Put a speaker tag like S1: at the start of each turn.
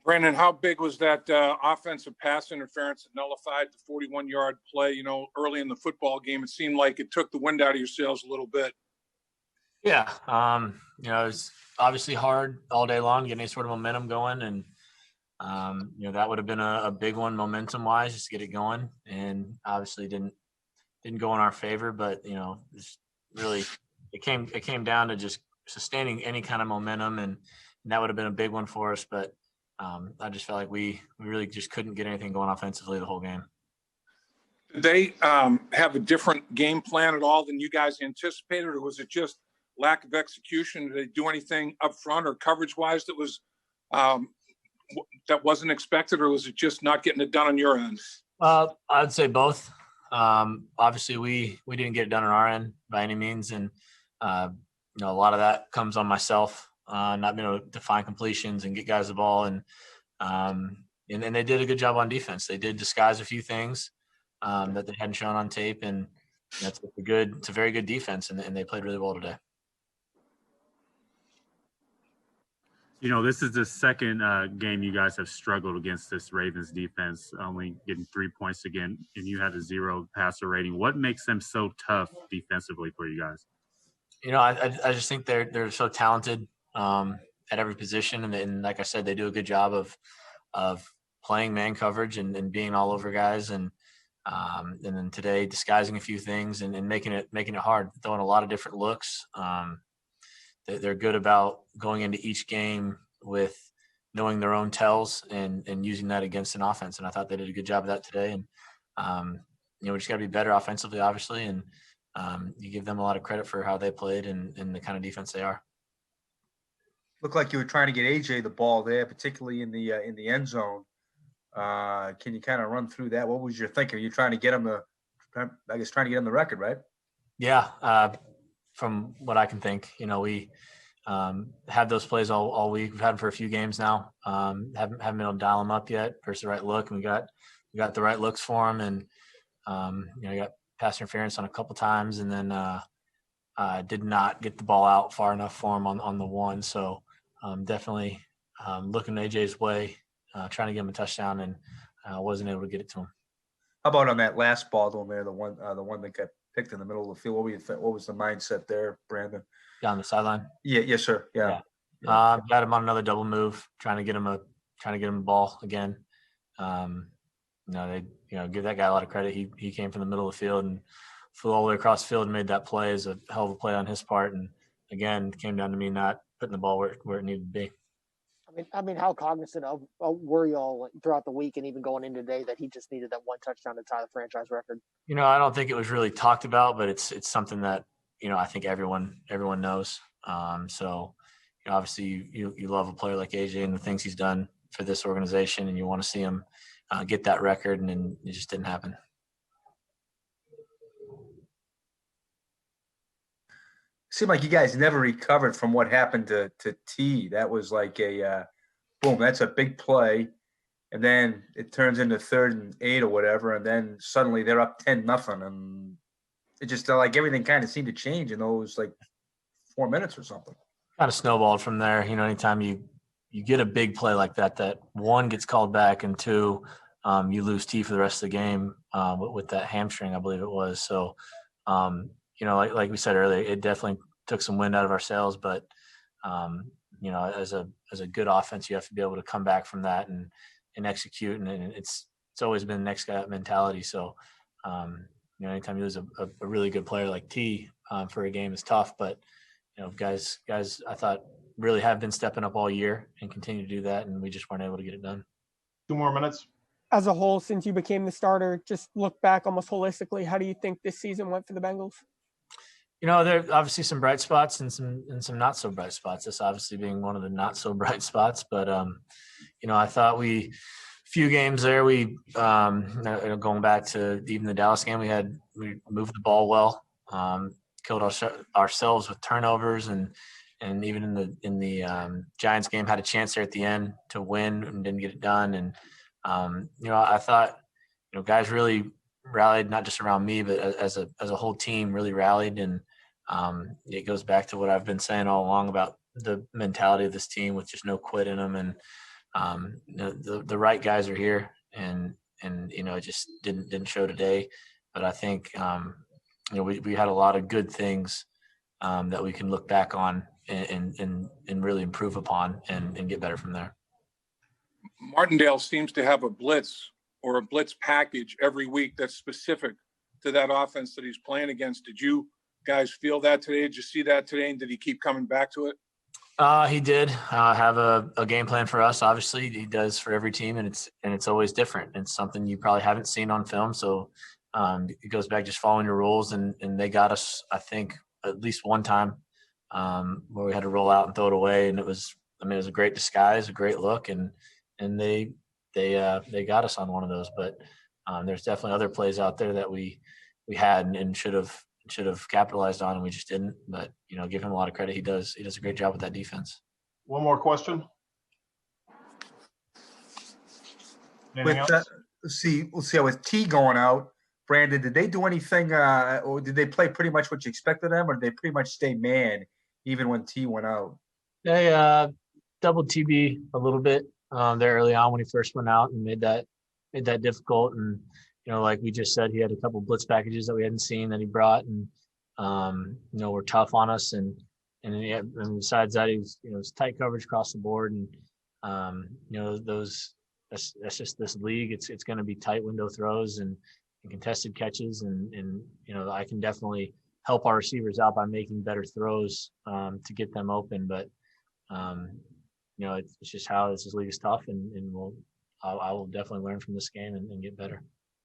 S1: Brandon, how big was that offensive pass interference that nullified the 41-yard play? Early in the football game, it seemed like it took the wind out of your sails a little bit.
S2: Yeah. It was obviously hard all day long to get any sort of momentum going. And, that would have been a big one momentum wise, just to get it going. And obviously didn't go in our favor, but, it's really, it came down to just sustaining any kind of momentum. And that would have been a big one for us. But I just felt like we really just couldn't get anything going offensively the whole game.
S1: Did they have a different game plan at all than you guys anticipated, or was it just lack of execution? Did they do anything up front or coverage-wise that was that wasn't expected, or was it just not getting it done on your end?
S2: I'd say both. Obviously, we didn't get it done on our end by any means, and a lot of that comes on myself, not being able to find completions and get guys the ball, and they did a good job on defense. They did disguise a few things that they hadn't shown on tape, and it's a very good defense, and they played really well today.
S3: This is the second game you guys have struggled against this Ravens defense, only getting 3 points again, and you had a 0 passer rating. What makes them so tough defensively for you guys?
S2: I just think they're so talented at every position, and like I said, they do a good job of playing man coverage and being all over guys, and then today disguising a few things and making it hard, throwing a lot of different looks. They're good about going into each game with knowing their own tells and using that against an offense. And I thought they did a good job of that today. And, we just got to be better offensively, obviously. And you give them a lot of credit for how they played and the kind of defense they are.
S4: Looked like you were trying to get AJ the ball there, particularly in the end zone. Can you kind of run through that? What was your thinking? Are you trying to get him trying to get him the record, right?
S2: Yeah. From what I can think, we had those plays all week. We've had them for a few games now. Haven't been able to dial them up yet versus the right look. And we got the right looks for them, and we got pass interference on a couple times, and then did not get the ball out far enough for him on the one. So definitely looking AJ's way, trying to get him a touchdown, and wasn't able to get it to him.
S4: How about on that last ball down there, the one that got picked in the middle of the field? What was the mindset there, Brandon?
S2: Down the sideline.
S4: Yeah, yes, sir. Yeah.
S2: Got him on another double move, trying to get him the ball again. They give that guy a lot of credit. He came from the middle of the field and flew all the way across the field and made that play. Is a hell of a play on his part. And again, it came down to me not putting the ball where it needed to be.
S5: I mean, how cognizant of were you all throughout the week and even going into today that he just needed that one touchdown to tie the franchise record?
S2: I don't think it was really talked about, but it's something that I think everyone knows. So obviously you love a player like AJ and the things he's done for this organization, and you want to see him get that record, and then it just didn't happen.
S4: Seemed like you guys never recovered from what happened to T. That was like a boom. That's a big play, and then it turns into 3rd and 8 or whatever, and then suddenly they're up 10-0, and it just like everything kind of seemed to change in those like 4 minutes or something.
S2: Kind of snowballed from there. Anytime you get a big play like that one gets called back, and two, you lose T for the rest of the game with that hamstring, I believe it was. So. Like we said earlier, it definitely took some wind out of our sails, but as a good offense, you have to be able to come back from that and execute. And it's always been next guy up mentality. So, anytime you lose a really good player like T for a game is tough, but guys I thought really have been stepping up all year and continue to do that. And we just weren't able to get it done.
S6: 2 more minutes.
S7: As a whole, since you became the starter, just look back almost holistically, how do you think this season went for the Bengals?
S2: There are obviously some bright spots and some not so bright spots. This obviously being one of the not so bright spots, but I thought few games there we going back to even the Dallas game, we moved the ball well, killed ourselves with turnovers, and even in the Giants game had a chance there at the end to win and didn't get it done. And I thought guys really rallied, not just around me, but as a whole team really rallied. And it goes back to what I've been saying all along about the mentality of this team with just no quit in them. And The right guys are here, and it just didn't show today. But I think we had a lot of good things that we can look back on and really improve upon and get better from there.
S1: Martindale seems to have a blitz or a blitz package every week that's specific to that offense that he's playing against. Did you guys feel that today? Did you see that today? And did he keep coming back to it?
S2: He did have a game plan for us. Obviously, he does for every team, and it's always different. It's something you probably haven't seen on film. So it goes back just following your rules, and they got us, I think, at least one time where we had to roll out and throw it away, and it was a great disguise, a great look, and they got us on one of those. But there's definitely other plays out there that we had and should have capitalized on, and we just didn't. But give him a lot of credit. He does a great job with that defense.
S6: One more question. Anything
S4: With
S6: else?
S4: we'll see how with T going out. Brandon, did they do anything, or did they play pretty much what you expected them, or did they pretty much stay man even when T went out?
S2: They doubled TB a little bit there early on when he first went out and made that difficult. And like we just said, he had a couple blitz packages that we hadn't seen that he brought, and were tough on us. And besides that, he was tight coverage across the board. And that's just this league. It's going to be tight window throws and contested catches, and I can definitely help our receivers out by making better throws to get them open. But it's just how this league is tough, and I will definitely learn from this game and get better.